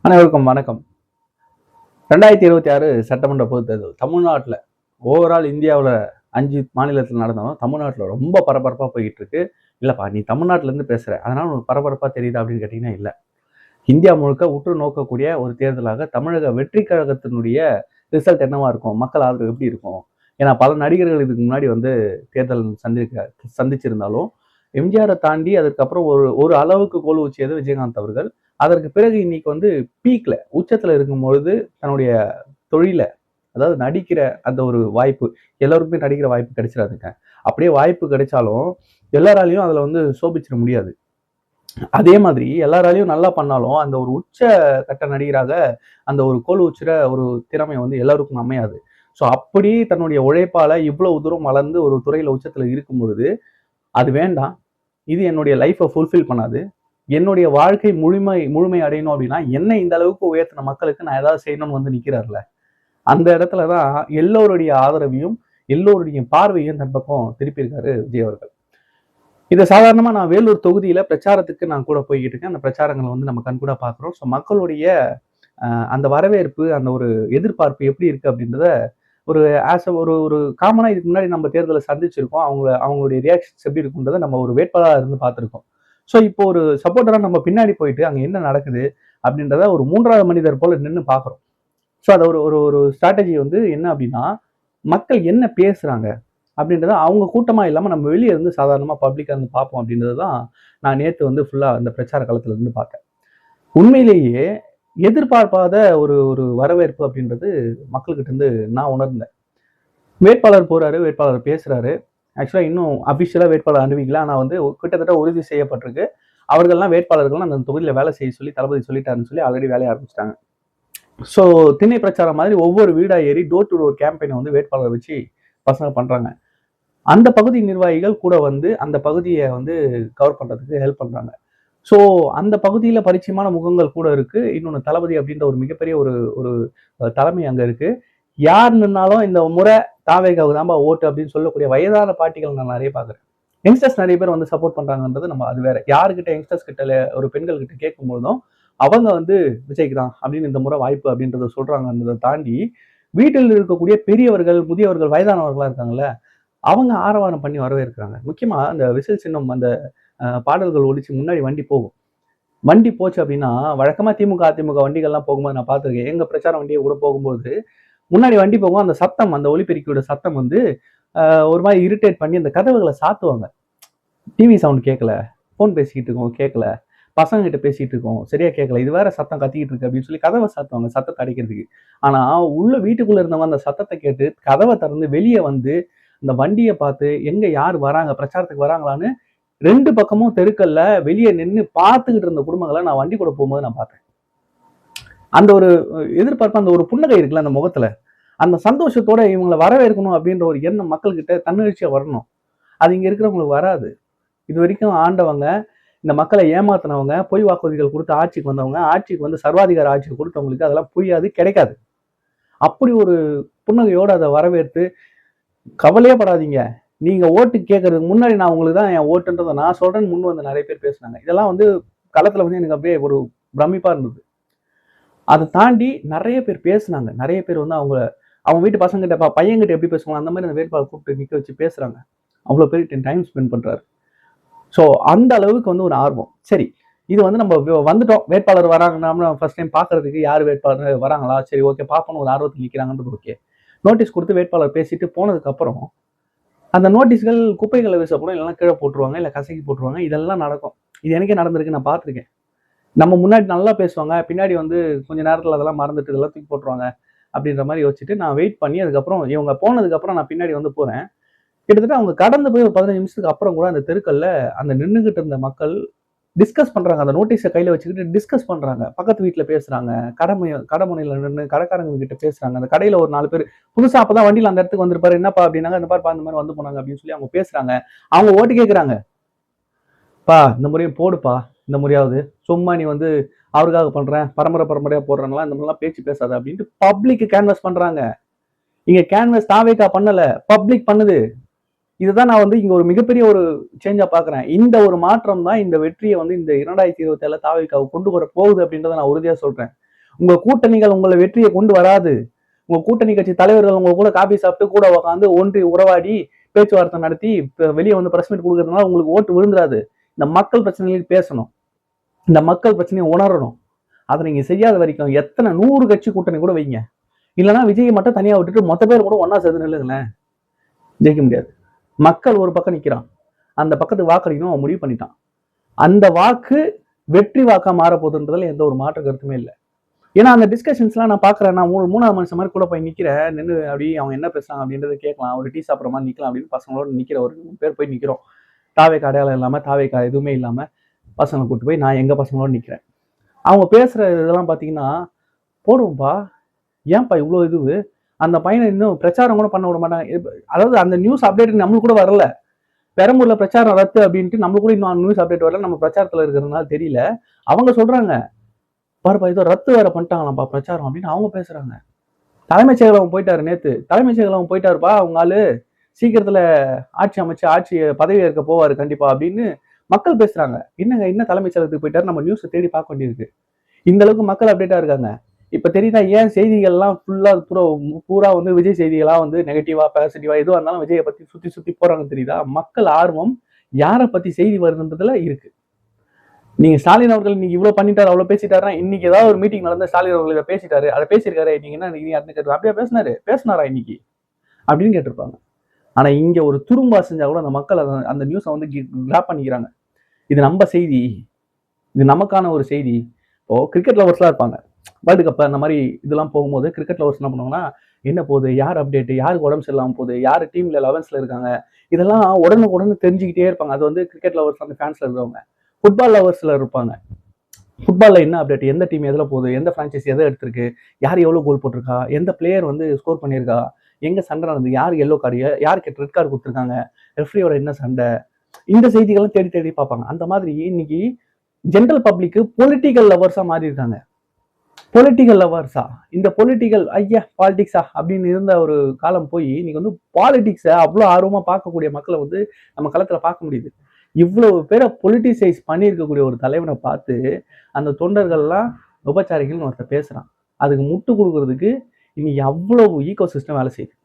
அனைவருக்கும் வணக்கம். 2026 சட்டமன்ற பொதுத் தேர்தல் தமிழ்நாட்டில் ஓவரால் இந்தியாவில் 5 மாநிலத்தில் நடந்தாலும் தமிழ்நாட்டில் ரொம்ப பரபரப்பாக போயிட்டு இருக்கு. இல்லைப்பா நீ தமிழ்நாட்டிலேருந்து பேசுகிற அதனால உனக்கு பரபரப்பாக தெரியுதா அப்படின்னு கேட்டிங்கன்னா இல்லை. இந்தியா முழுக்க உற்று நோக்கக்கூடிய ஒரு தேர்தலாக தமிழக வெற்றி கழகத்தினுடைய ரிசல்ட் என்னவா இருக்கும், மக்கள் ஆதரவு எப்படி இருக்கும்? ஏன்னா பல நடிகர்கள் இதுக்கு முன்னாடி தேர்தல் சந்திச்சிருந்தாலும் எம்ஜிஆரை தாண்டி அதுக்கப்புறம் ஒரு ஒரு அளவுக்கு கோல் ஊச்சியது விஜயகாந்த் அவர்கள். அதற்கு பிறகு இன்னைக்கு பீக்ல உச்சத்துல இருக்கும் பொழுது தன்னுடைய தொழில, அதாவது நடிக்கிற அந்த ஒரு வாய்ப்பு, எல்லாருக்குமே நடிக்கிற வாய்ப்பு கிடைச்சிடாதுங்க. அப்படியே வாய்ப்பு கிடைச்சாலும் எல்லாராலையும் அதுல சோபிச்சிட முடியாது. அதே மாதிரி எல்லாராலையும் நல்லா பண்ணாலும் அந்த ஒரு உச்ச கட்ட நடிகராக அந்த ஒரு கோல் உச்சிற ஒரு திறமை எல்லாருக்கும் அமையாது. ஸோ அப்படி தன்னுடைய உழைப்பால இவ்வளவு தூரம் வளர்ந்து ஒரு துறையில உச்சத்துல இருக்கும் பொழுது அது வேண்டாம், இது என்னுடைய லைஃப்பை ஃபுல்ஃபில் பண்ணாது, என்னுடைய வாழ்க்கை முழுமை அடையணும் அப்படின்னா என்னை இந்த அளவுக்கு உயர்த்தின மக்களுக்கு நான் ஏதாவது செய்யணும்னு நிற்கிறார்ல, அந்த இடத்துல தான் எல்லோருடைய ஆதரவையும் எல்லோருடைய பார்வையும் தன் பக்கம் திருப்பியிருக்காரு விஜய் அவர்கள். இதை சாதாரணமா நான் வேலூர் தொகுதியில பிரச்சாரத்துக்கு நான் கூட போய்கிட்டு இருக்கேன். அந்த பிரச்சாரங்களை நம்ம கண்கூட பார்க்குறோம். ஸோ மக்களுடைய அந்த வரவேற்பு, அந்த ஒரு எதிர்பார்ப்பு எப்படி இருக்கு அப்படின்றத ஒரு ஆஸ் ஒரு ஒரு காமனா இதுக்கு முன்னாடி நம்ம தேர்தலை சந்திச்சிருக்கோம். அவங்களுடைய ரியாக்ஷன்ஸ் எப்படி இருக்குன்றதை நம்ம ஒரு வேட்பாளராக இருந்து பார்த்துருக்கோம். ஸோ இப்போ ஒரு சப்போர்ட்டரா நம்ம பின்னாடி போயிட்டு அங்க என்ன நடக்குது அப்படின்றத ஒரு மூன்றாவது மனிதர் போல நின்று பார்க்குறோம். ஸோ அதை ஒரு ஒரு ஒரு ஸ்ட்ராட்டஜி என்ன அப்படின்னா, மக்கள் என்ன பேசுறாங்க அப்படின்றத அவங்க கூட்டமா இல்லாம நம்ம வெளியே இருந்து சாதாரணமா பப்ளிக்கா இருந்து பார்ப்போம் அப்படின்றது தான் நான் நேற்று ஃபுல்லா அந்த பிரச்சார களத்துல இருந்து பார்த்தேன். உண்மையிலேயே எதிர்பார்ப்பாத ஒரு ஒரு வரவேற்பு அப்படின்றது மக்கள்கிட்ட இருந்து நான் உணர்ந்தேன். வேட்பாளர் போறாரு, வேட்பாளர் பேசுறாரு. ஆக்சுவலா இன்னும் அபிஷியலா வேட்பாளர் அறிவிக்கல. ஆனா கிட்டத்தட்ட உறுதி செய்யப்பட்டிருக்கு. அவர்கள்லாம் வேட்பாளர்கள்லாம் அந்த தொகுதியில வேலை செய்ய சொல்லி தளபதி சொல்லிட்டாருன்னு சொல்லி ஆல்ரெடி வேலைய ஆரம்பிச்சிட்டாங்க. ஸோ திண்ணை பிரச்சாரம் மாதிரி ஒவ்வொரு வீடா ஏறி டோர் டு டோர் கேம்பெயினை வேட்பாளர் வச்சு பசங்க பண்றாங்க. அந்த பகுதி நிர்வாகிகள் கூட அந்த பகுதியை கவர் பண்றதுக்கு ஹெல்ப் பண்றாங்க. ஸோ அந்த பகுதியில பரிச்சயமான முகங்கள் கூட இருக்கு. இன்னொன்னு தளபதி அப்படின்ற ஒரு மிகப்பெரிய ஒரு ஒரு தலைமை அங்க இருக்கு. யார் நின்னாலும் இந்த முறை தாவேகாவுக்கு தான்பா ஓட்டு அப்படின்னு சொல்லக்கூடிய வயதான பாட்டிகள் நான் நிறைய பாக்குறேன். யங்ஸ்டர்ஸ் நிறைய பேர் சப்போர்ட் பண்றாங்கன்றது நம்ம அது வேற. யாருக்கிட்ட யங்ஸ்டர்ஸ் கிட்ட ஒரு பெண்கள் கிட்ட கேட்கும் போதும் அவங்க விஜய்க்கு தான் அப்படின்னு இந்த முறை வாய்ப்பு அப்படின்றத சொல்றாங்கன்றதை தாண்டி வீட்டில் இருக்கக்கூடிய பெரியவர்கள், முதியவர்கள், வயதானவர்களா இருக்காங்கல்ல, அவங்க ஆரவாரம் பண்ணி வரவேற்கிறாங்க. முக்கியமா அந்த விசில் சின்னம் அந்த பாடல்கள் ஒழிச்சு முன்னாடி வண்டி போகும். வண்டி போச்சு அப்படின்னா வழக்கமா திமுக, அதிமுக வண்டிகள்லாம் போகும்போது நான் பார்த்திருக்கேன். எங்க பிரச்சார வண்டியை கூட போகும்போது முன்னாடி வண்டி போகும். அந்த சத்தம், அந்த ஒலிபெருக்கியோட சத்தம் ஒரு மாதிரி இரிட்டேட் பண்ணி அந்த கதவுகளை சாத்துவாங்க. டிவி சவுண்ட் கேட்கல, போன் பேசிக்கிட்டு இருக்கோம் கேட்கல, பசங்க கிட்ட பேசிட்டு இருக்கோம் சரியா கேட்கல, இது வேற சத்தம் கத்திக்கிட்டு இருக்கு அப்படின்னு சொல்லி கதவை சாத்துவாங்க சத்தத்தை அடைக்கிறதுக்கு. ஆனா உள்ள வீட்டுக்குள்ள இருந்தவங்க அந்த சத்தத்தை கேட்டு கதவை திறந்து வெளியே அந்த வண்டியை பார்த்து எங்க யார் வராங்க, பிரச்சாரத்துக்கு வராங்களான்னு 2 பக்கமும் தெருக்கல்ல வெளியே நின்று பார்த்துக்கிட்டு இருந்த குடும்பங்களை நான் வண்டி கூட போகும்போது நான் பார்த்தேன். அந்த ஒரு எதிர்பார்ப்பு, அந்த ஒரு புன்னகை இருக்குல்ல அந்த முகத்துல, அந்த சந்தோஷத்தோட இவங்களை வரவேற்கணும் அப்படின்ற ஒரு எண்ணம் மக்கள்கிட்ட தன்னெழுச்சியா வரணும். அது இங்க இருக்கிறவங்களுக்கு வராது. இது வரைக்கும் ஆண்டவங்க, இந்த மக்களை ஏமாத்தினவங்க, பொய் வாக்குறுதிகள் கொடுத்து ஆட்சிக்கு வந்தவங்க, ஆட்சிக்கு சர்வாதிகார ஆட்சிக்கு கொடுத்தவங்களுக்கு அதெல்லாம் புரியாது, கிடைக்காது. அப்படி ஒரு புன்னகையோடு அதை வரவேற்று கவலையே படாதீங்க, நீங்க ஓட்டு கேட்கறதுக்கு முன்னாடி நான் உங்களுக்கு தான் என் ஓட்டுன்றதை நான் சொல்றேன்னு முன் நிறைய பேர் பேசினாங்க. இதெல்லாம் களத்துல எனக்கு அப்படியே ஒரு பிரமிப்பா இருந்தது. அதை தாண்டி நிறைய பேர் பேசுனாங்க. நிறைய பேர் அவங்க வீட்டு பசங்க கிட்ட பையன்கிட்ட எப்படி பேசுவாங்க அந்த மாதிரி அந்த வேட்பாளர் கூப்பிட்டு நிக்க வச்சு பேசுறாங்க. அவ்வளவு பேர் டைம் ஸ்பெண்ட் பண்றாரு. ஸோ அந்த அளவுக்கு ஒரு ஆர்வம். சரி, இது நம்ம வந்துட்டோம், வேட்பாளர் வராங்கன்னா ஃபர்ஸ்ட் டைம் பாக்குறதுக்கு யார் வேட்பாளர் வராங்களா, சரி ஓகே பார்ப்போம், ஒரு ஆர்வத்தில் நிக்கிறாங்கன்றது ஓகே. நோட்டீஸ் கொடுத்து வேட்பாளர் பேசிட்டு போனதுக்கு அப்புறம் அந்த நோட்டீஸ்கள் குப்பைகளை வீசப்படும், இல்லைன்னா கீழே போட்டுருவாங்க, இல்லை கசக்கி போட்டுருவாங்க. இதெல்லாம் நடக்கும். இது எனக்கே நடந்திருக்கு, நான் பார்த்துருக்கேன். நம்ம முன்னாடி நல்லா பேசுவாங்க, பின்னாடி கொஞ்ச நேரத்தில் அதெல்லாம் மறந்துட்டு இதெல்லாம் தூக்கி போட்டுருவாங்க அப்படின்ற மாதிரி யோசிச்சுட்டு நான் வெயிட் பண்ணி அதுக்கப்புறம் இவங்க போனதுக்கப்புறம் நான் பின்னாடி போறேன். கிட்டத்தட்ட அவங்க கடந்து போய் ஒரு 15 நிமிஷத்துக்கு அப்புறம் கூட அந்த தெருக்கல்ல அந்த நின்றுகிட்டு இருந்த மக்கள் டிஸ்கஸ் பண்றாங்க. அந்த நோட்டீஸை கையில வச்சுக்கிட்டு டிஸ்கஸ் பண்றாங்க. பக்கத்து வீட்டுல பேசுறாங்க, கடைமுனையில நின்று கடைக்காரங்க கிட்ட பேசுறாங்க. அந்த கடையில ஒரு 4 பேர் புதுசா அப்பதான் வண்டியில அந்த இடத்துக்கு வந்திருப்பாரு, என்னப்பா அப்படின்னாங்க, இந்த மாதிரி அந்த மாதிரி போனாங்க அப்படின்னு சொல்லி அவங்க பேசுறாங்க. அவங்க ஓட்டு கேட்கறாங்க, பா இந்த முறையும் போடுப்பா, இந்த முறையாவது சும்மா நீ அவருக்காக பண்றேன், பரம்பரையா போடுறாங்களா, இந்த மாதிரிலாம் பேச்சு பேசாத அப்படின்ட்டு பப்ளிக் கேன்வாஸ் பண்றாங்க. இங்க கேன்வாஸ் தாவேகா பண்ணல, பப்ளிக் பண்ணுது. இதுதான் நான் இங்க ஒரு மிகப்பெரிய ஒரு சேஞ்சா பாக்குறேன். இந்த ஒரு மாற்றம் தான் இந்த வெற்றியை இந்த 2027 தாவேகாவை கொண்டு வர போகுது அப்படின்றத நான் உறுதியா சொல்றேன். உங்க கூட்டணிகள் உங்களை வெற்றியை கொண்டு வராது. உங்க கூட்டணி கட்சி தலைவர்கள் உங்க கூட காபி சாப்பிட்டு கூட உட்காந்து ஒன்றி உறவாடி பேச்சுவார்த்தை நடத்தி வெளியே வந்து பிரஸ் மீட் கொடுக்கறதுனால உங்களுக்கு ஓட்டு விழுந்துராது. இந்த மக்கள் பிரச்சனைகளுக்கு பேசணும், இந்த மக்கள் பிரச்சனையை உணரணும். அதை நீங்க செய்யாத வரைக்கும் எத்தனை 100 கட்சி கூட்டணி கூட வைங்க, இல்லைன்னா விஜய் மட்டும் தனியா விட்டுட்டு மொத்த பேர் கூட ஒன்னா சேர்ந்து நில்லுங்களேன், ஜெயிக்க முடியாது. மக்கள் ஒரு பக்கம் நிக்கிறான், அந்த பக்கத்துக்கு வாக்களிக்கணும் அவன் முடிவு பண்ணிட்டான். அந்த வாக்கு வெற்றி வாக்கா மாற போகுதுன்றதுல எந்த ஒரு மாற்று கருத்துமே இல்லை. ஏன்னா அந்த டிஸ்கஷன்ஸ்லாம் நான் பாக்குறேன், நான் 3ஆவது மனுஷன் மாதிரி கூட போய் நிக்கிறேன், நின்று அப்படி அவங்க என்ன பேசுறாங்க அப்படின்றத கேட்கலாம், ஒரு டீ சாப்பிட்ற மாதிரி நிக்கலாம் அப்படின்னு பசங்களோட நிக்கிற ஒரு 3 பேர் போய் நிக்கிறோம். தாவேக்கா அடையாளம் இல்லாம, தாவேக்கா எதுவுமே இல்லாம பசங்களை கூட்டு போய் நான் எங்க பசங்களோட நிக்கிறேன். அவங்க பேசுற இதெல்லாம் பாத்தீங்கன்னா, போடுவோம்ப்பா ஏன்ப்பா இவ்வளோ இது, அந்த பையனை இன்னும் பிரச்சாரம் கூட பண்ண விட மாட்டாங்க. அதாவது அந்த நியூஸ் அப்டேட் நம்மளுக்கு கூட வரல, பெரம்பூர்ல பிரச்சாரம் ரத்து அப்படின்ட்டு நம்மளுக்கு கூட இன்னும் நியூஸ் அப்டேட் வரல, நம்ம பிரச்சாரத்துல இருக்கிறதுனால தெரியல. அவங்க சொல்றாங்க பாருப்பா ஏதோ ரத்து வேற பண்ணிட்டாங்களாம்ப்பா பிரச்சாரம் அப்படின்னு அவங்க பேசுறாங்க. தலைமைச் செயலகம் போயிட்டாரு நேத்து, தலைமைச் செயலகம் போயிட்டாருப்பா அவங்க ஆளு, சீக்கிரத்துல ஆட்சி அமைச்சு ஆட்சி பதவி ஏற்க போவாரு கண்டிப்பா அப்படின்னு மக்கள் பேசுறாங்க. என்னங்க என்ன தலைமைச் செயலகத்துக்கு போயிட்டாரு, நம்ம நியூஸ் தேடி பார்க்க வேண்டியிருக்கு. இந்த அளவுக்கு மக்கள் அப்டேட்டா இருக்காங்க. இப்ப தெரியுதா ஏன் செய்திகள்லாம் ஃபுல்லா பூரா வந்து விஜய் செய்திகளா வந்து நெகட்டிவா பாசிட்டிவா எதுவா இருந்தாலும் விஜயை பத்தி சுத்தி சுத்தி போறாங்க தெரியுதா? மக்கள் ஆர்வம் யாரை பத்தி செய்தி வருதுன்றதுல இருக்கு. நீங்க ஸ்டாலின் அவர்கள் இன்னைக்கு இவ்வளவு பண்ணிட்டாரு அவ்வளவு பேசிட்டாருன்னா, இன்னைக்கு ஏதாவது ஒரு மீட்டிங் நடந்த ஸ்டாலின் அவர்கள் இதை பேசிட்டாரு, அதை பேசியிருக்காரு, நீங்க என்ன அப்படியே பேசினாரா இன்னைக்கு அப்படின்னு கேட்டிருப்பாங்க. ஆனா இங்க ஒரு துரும்பா செஞ்சா கூட அந்த மக்கள் அந்த நியூஸை வந்து கிராப் பண்ணிக்கிறாங்க. இது நம்ம செய்தி, இது நமக்கான ஒரு செய்தி. இப்போ கிரிக்கெட் லவர்ஸ்லாம் இருப்பாங்க, வேர்ல்டு கப் அந்த மாதிரி இதெல்லாம் போகும்போது கிரிக்கெட் லவர்ஸ் என்ன பண்ணுவாங்கன்னா, என்ன போகுது, யார் அப்டேட், யாருக்கு உடம்பு சரியில்லாம போகுது, யார் டீம்ல 11ல இருக்காங்க, இதெல்லாம் உடனுக்குடனே தெரிஞ்சுக்கிட்டே இருப்பாங்க. அது வந்து கிரிக்கெட் லவர்ஸ் அந்த ஃபேன்ஸ்ல இருக்கிறவங்க. ஃபுட்பால் லவர்ஸ்ல இருப்பாங்க, ஃபுட்பால்ல என்ன அப்டேட், எந்த டீம் எதில் போகுது, எந்த பிரான்ச்சைஸ் எதை எடுத்திருக்கு, யார் எவ்வளவு கோல் போட்டிருக்கா, எந்த பிளேயர் வந்து ஸ்கோர் பண்ணியிருக்கா, எங்க சண்டை நடந்தது, யார் எல்லோ கார்டு, யாருக்கு ரெட் கார்டு கொடுத்துருக்காங்க, ரெஃப்ரியோட என்ன சண்டை, இந்த செய்திகளும் தேடி தேடி பார்ப்பாங்க. அந்த மாதிரி இன்னைக்கு ஜென்ரல் பப்ளிக் பொலிட்டிக்கல் லவர்ஸா மாறி இருக்காங்க. பொலிட்டிக்கல் லவர்ஸா, இந்த பொலிட்டிக்கல் ஐயா பாலிடிக்ஸா அப்படின்னு இருந்த ஒரு காலம் போய் இன்னைக்கு வந்து பாலிடிக்ஸை அவ்வளோ ஆர்வமா பார்க்கக்கூடிய மக்களை வந்து நம்ம களத்துல பார்க்க முடியுது. இவ்வளவு பேரை பொலிட்டிசைஸ் பண்ணியிருக்கக்கூடிய ஒரு தலைவனை பார்த்து அந்த தொண்டர்கள்லாம் உபச்சாரிகள்னு ஒருத்தர் பேசுறான். அதுக்கு முட்டு கொடுக்கறதுக்கு இன்னைக்கு அவ்வளவு ஈகோ சிஸ்டம் வேலை செய்யுது,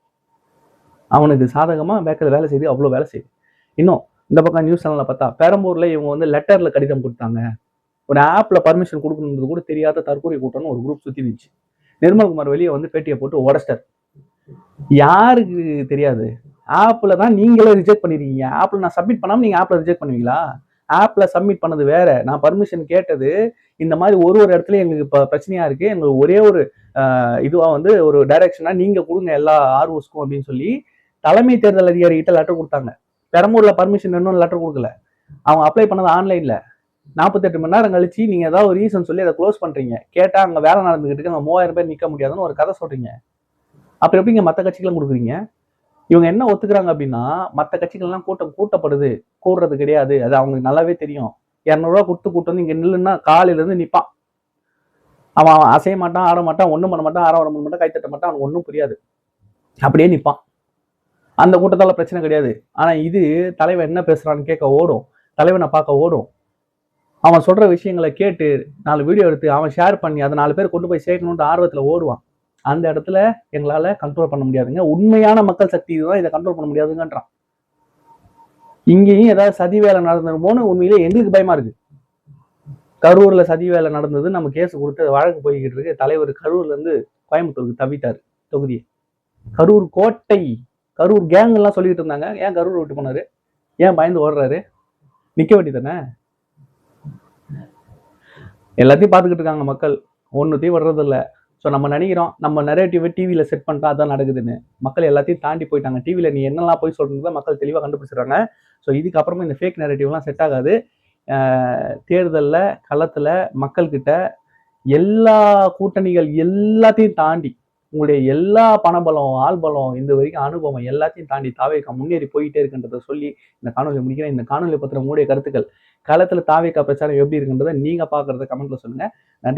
அவனுக்கு சாதகமா பேக்கல வேலை செய்யுது, அவ்வளவு வேலை செய்யுது. இன்னும் இந்த பக்கம் நியூஸ் சேனல்ல பார்த்தா பெரம்பூர்ல இவங்க வந்து லெட்டர்ல கடிதம் கொடுத்தாங்க, ஒரு ஆப்ல பர்மிஷன் கொடுக்கணுன்றது கூட தெரியாத தற்கொலை கூட்டம்னு ஒரு குரூப் சுத்தி இருந்துச்சு. நிர்மல்குமார் வெளியே வந்து பேட்டியை போட்டு உடச்சிட்டார். யாருக்கு தெரியாது, ஆப்ல தான் நீங்களே ரிஜெக்ட் பண்ணிருக்கீங்க, ஆப்ல நான் சப்மிட் பண்ணாம நீங்க ஆப்ல ரிஜெக்ட் பண்ணுவீங்களா? ஆப்ல சப்மிட் பண்ணது வேற, நான் பர்மிஷன் கேட்டது இந்த மாதிரி ஒரு இடத்துல எங்களுக்கு பிரச்சனையா இருக்கு, எங்களுக்கு ஒரே ஒரு இதுவா வந்து ஒரு டைரக்ஷனா நீங்க கொடுங்க எல்லா ஆர்ஓஸ்க்கும் அப்படின்னு சொல்லி தலைமை தேர்தல் அதிகாரி கிட்ட லெட்டர் கொடுத்தாங்க. பெரம்பூர்ல பர்மிஷன் இன்னும் லெட்டர் கொடுக்கல, அவங்க அப்ளை பண்ணது ஆன்லைன்ல. 48 மணி நேரம் கழிச்சு நீங்க ஏதாவது ஒரு ரீசன் சொல்லி அதை க்ளோஸ் பண்றீங்க, கேட்டா அங்க வேலை நடந்துகிட்டு இருக்கு, அங்க 3000 பேர் நிக்க முடியாதுன்னு ஒரு கதை சொல்றீங்க. அப்ப எப்படிங்க மற்ற கட்சிகளும் கொடுக்குறீங்க? இவங்க என்ன ஒத்துக்கிறாங்க அப்படின்னா, மற்ற கட்சிகள்லாம் கூட்டப்படுது, கூடுறது கிடையாது, அது அவங்களுக்கு நல்லாவே தெரியும். 200 ரூபா கொடுத்து கூட்டு வந்து இங்க நில்லுன்னா காலையில இருந்து நிப்பான், அவன் அசைய மாட்டான், ஆட மாட்டான், ஒண்ணும் பண்ண மாட்டான், ஆரவாரம் பண்ண மாட்டான், கைத்தட்ட மாட்டான், அவனுக்கு ஒன்றும் புரியாது, அப்படியே நிப்பான். அந்த கூட்டத்தால பிரச்சனை கிடையாது. ஆனா இது தலைவன் என்ன பேசுறான்னு கேட்க ஓடும், தலைவனை பார்க்க ஓடும், அவன் சொல்ற விஷயங்களை கேட்டு 4 வீடியோ எடுத்து அவன் ஷேர் பண்ணி அதை 4 பேர் கொண்டு போய் சேர்க்கணும்ன்ற ஆர்வத்துல ஓடுவான். அந்த இடத்துல எங்களால கண்ட்ரோல் பண்ண முடியாதுங்க, உண்மையான மக்கள் சக்தி தான் இதை கண்ட்ரோல் பண்ண முடியாதுங்கன்றான். இங்கேயும் ஏதாவது சதி வேலை நடந்துருமோன்னு உண்மையிலே எங்களுக்கு பயமா இருக்கு. கரூர்ல சதி வேலை நடந்தது, நம்ம கேஸ் கொடுத்து வழக்கு போய்கிட்டு இருக்கு. தலைவர் கரூர்ல இருந்து கோயம்புத்தூருக்கு தவிட்டாரு தொகுதியை. கரூர் கோட்டை, கரூர் கேங் எல்லாம் சொல்லிட்டு இருந்தாங்க, ஏன் கரூர் விட்டு போனாரு, ஏன் பயந்து ஓடுறாரு, நிக்க வேண்டியதானே? எல்லாத்தையும் பார்த்துக்கிட்டு இருக்காங்க மக்கள், ஒன்னுத்தையும் வர்றது இல்லை. ஸோ நம்ம நினைக்கிறோம் நம்ம நரேட்டிவை டிவியில் செட் பண்ணிட்டா அதான் நடக்குதுன்னு, மக்கள் எல்லாத்தையும் தாண்டி போயிட்டாங்க. டிவியில் நீ என்னெல்லாம் போய் சொல்றதை மக்கள் தெளிவாக கண்டுபிடிச்சிடுறாங்க. ஸோ இதுக்கப்புறமா இந்த ஃபேக் நரேட்டிவ்லாம் செட் ஆகாது. தேர்தலில் களத்தில் மக்கள்கிட்ட எல்லா கூட்டணிகள் எல்லாத்தையும் தாண்டி உங்களுடைய எல்லா பணபலம், ஆள்பலம், இந்த வரைக்கும் அனுபவம் எல்லாத்தையும் தாண்டி தாவேக்கா முன்னேறி போயிட்டே இருக்குன்றதை சொல்லி இந்த காணொலி முடிக்கிறேன். இந்த காணொலி பத்திர உங்களுடைய கருத்துக்கள், களத்தில் தாவேக்கா பிரச்சாரம் எப்படி இருக்குன்றதை நீங்க பார்க்கறத கமெண்ட்ல சொல்லுங்க. நன்றி.